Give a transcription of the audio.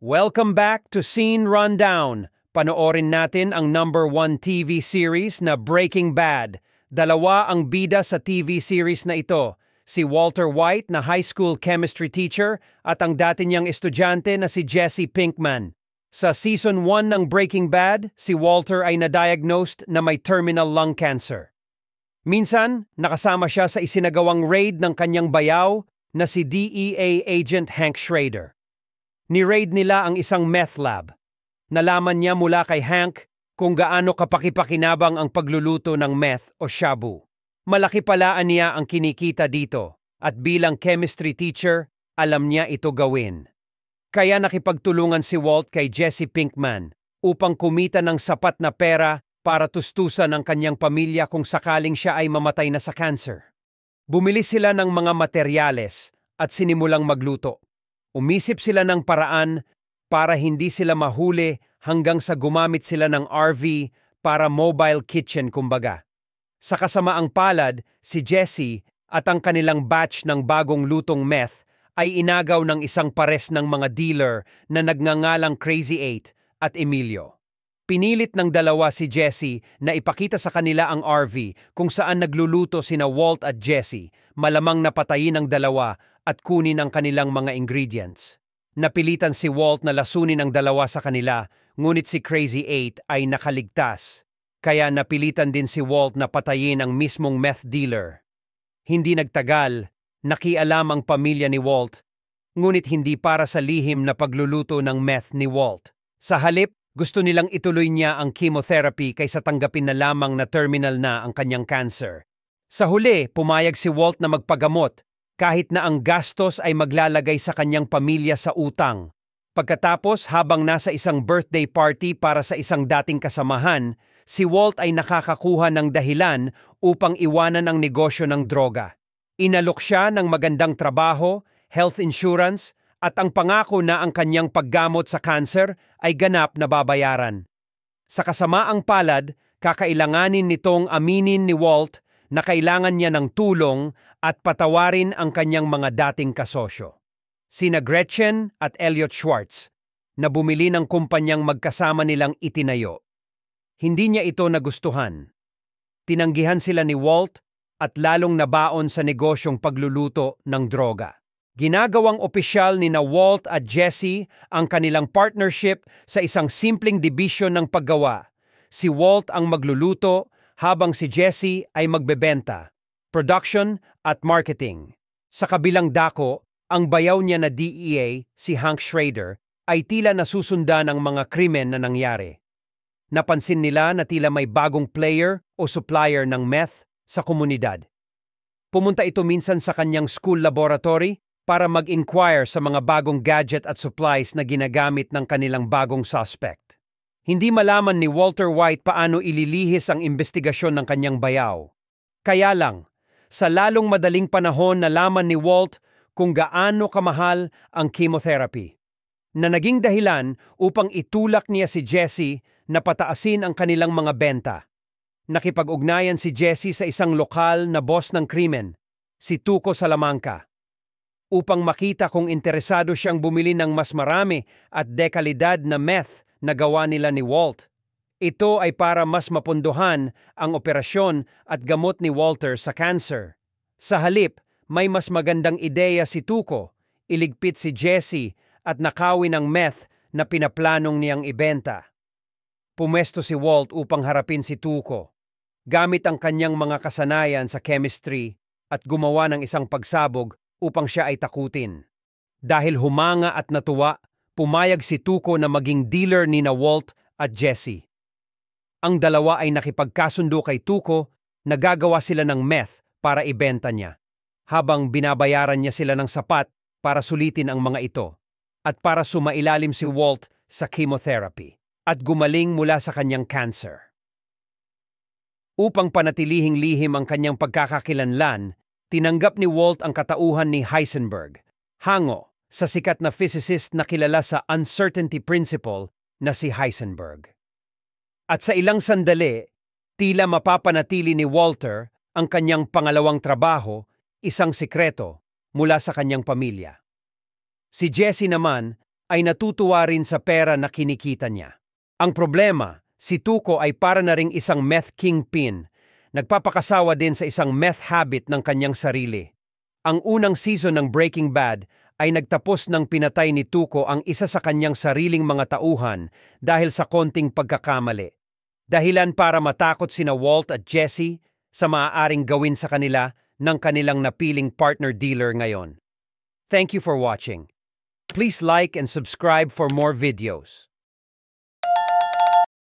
Welcome back to Scene Rundown. Panoorin natin ang #1 TV series na Breaking Bad. Dalawa ang bida sa TV series na ito, si Walter White na high school chemistry teacher at ang dati niyang estudyante na si Jesse Pinkman. Sa Season 1 ng Breaking Bad, si Walter ay na-diagnosed na may terminal lung cancer. Minsan, nakasama siya sa isinagawang raid ng kanyang bayaw na si DEA agent Hank Schrader. Ni-raid nila ang isang meth lab. Nalaman niya mula kay Hank kung gaano kapakipakinabang ang pagluluto ng meth o shabu. Malaki pala niya ang kinikita dito at bilang chemistry teacher, alam niya ito gawin. Kaya nakipagtulungan si Walt kay Jesse Pinkman upang kumita ng sapat na pera para tustusan ang kanyang pamilya kung sakaling siya ay mamatay na sa cancer. Bumili sila ng mga materyales at sinimulang magluto. Umisip sila ng paraan para hindi sila mahuli hanggang sa gumamit sila ng RV para mobile kitchen kumbaga. Sa kasamaang palad, si Jesse at ang kanilang batch ng bagong lutong meth ay inagaw ng isang pares ng mga dealer na nagngangalang Crazy 8 at Emilio. Pinilit ng dalawa si Jesse na ipakita sa kanila ang RV kung saan nagluluto sina Walt at Jesse, malamang napatayin ang dalawa at kunin ang kanilang mga ingredients. Napilitan si Walt na lasunin ang dalawa sa kanila, ngunit si Crazy 8 ay nakaligtas. Kaya napilitan din si Walt na patayin ang mismong meth dealer. Hindi nagtagal, nakialam ang pamilya ni Walt, ngunit hindi para sa lihim na pagluluto ng meth ni Walt. Sa halip, gusto nilang ituloy niya ang chemotherapy kaysa tanggapin na lamang na terminal na ang kanyang cancer. Sa huli, pumayag si Walt na magpagamot kahit na ang gastos ay maglalagay sa kanyang pamilya sa utang. Pagkatapos, habang nasa isang birthday party para sa isang dating kasamahan, si Walt ay nakakakuha ng dahilan upang iwanan ang negosyo ng droga. Inalok siya ng magandang trabaho, health insurance, at ang pangako na ang kanyang paggamot sa cancer ay ganap na babayaran. Sa kasamaang palad, kakailanganin nitong aminin ni Walt na kailangan niya ng tulong at patawarin ang kanyang mga dating kasosyo. Sina Gretchen at Elliot Schwartz, na bumili ng kumpanyang magkasama nilang itinayo. Hindi niya ito nagustuhan. Tinanggihan sila ni Walt at lalong nabaon sa negosyong pagluluto ng droga. Ginagawang opisyal ni na Walt at Jesse ang kanilang partnership sa isang simpleng dibisyon ng paggawa. Si Walt ang magluluto habang si Jesse ay magbebenta, production at marketing. Sa kabilang dako, ang bayaw niya na DEA, si Hank Schrader, ay tila nasusundan ng mga krimen na nangyari. Napansin nila na tila may bagong player o supplier ng meth sa komunidad. Pumunta ito minsan sa kanyang school laboratory para mag-inquire sa mga bagong gadget at supplies na ginagamit ng kanilang bagong suspect. Hindi malaman ni Walter White paano ililihis ang investigasyon ng kanyang bayaw. Kaya lang, sa lalong madaling panahon nalaman ni Walt kung gaano kamahal ang chemotherapy, na naging dahilan upang itulak niya si Jesse na pataasin ang kanilang mga benta. Nakipag-ugnayan si Jesse sa isang lokal na boss ng krimen, si Tuco Salamanca, upang makita kung interesado siyang bumili ng mas marami at dekalidad na meth na gawa nila ni Walt. Ito ay para mas mapunduhan ang operasyon at gamot ni Walter sa cancer. Sa halip, may mas magandang ideya si Tuco, iligpit si Jesse at nakawin ang meth na pinaplanong niyang ibenta. Pumesto si Walt upang harapin si Tuco, gamit ang kanyang mga kasanayan sa chemistry at gumawa ng isang pagsabog upang siya ay takutin. Dahil humanga at natuwa, pumayag si Tuco na maging dealer ni na Walt at Jesse. Ang dalawa ay nakipagkasundo kay Tuco na gagawa sila ng meth para ibenta niya, habang binabayaran niya sila ng sapat para sulitin ang mga ito at para sumailalim si Walt sa chemotherapy at gumaling mula sa kanyang cancer. Upang panatilihing lihim ang kanyang pagkakakilanlan, tinanggap ni Walt ang katauhan ni Heisenberg, hango sa sikat na physicist na kilala sa uncertainty principle na si Heisenberg. At sa ilang sandali, tila mapapanatili ni Walter ang kanyang pangalawang trabaho, isang sikreto mula sa kanyang pamilya. Si Jesse naman ay natutuwa rin sa pera na kinikita niya. Ang problema, si Tuco ay para na ring isang meth kingpin. Nagpapakasawa din sa isang meth habit ng kanyang sarili. Ang unang season ng Breaking Bad ay nagtapos ng pinatay ni Tuco ang isa sa kanyang sariling mga tauhan dahil sa konting pagkakamali. Dahilan para matakot sina Walt at Jesse sa maaaring gawin sa kanila ng kanilang napiling partner dealer ngayon. Thank you for watching. Please like and subscribe for more videos.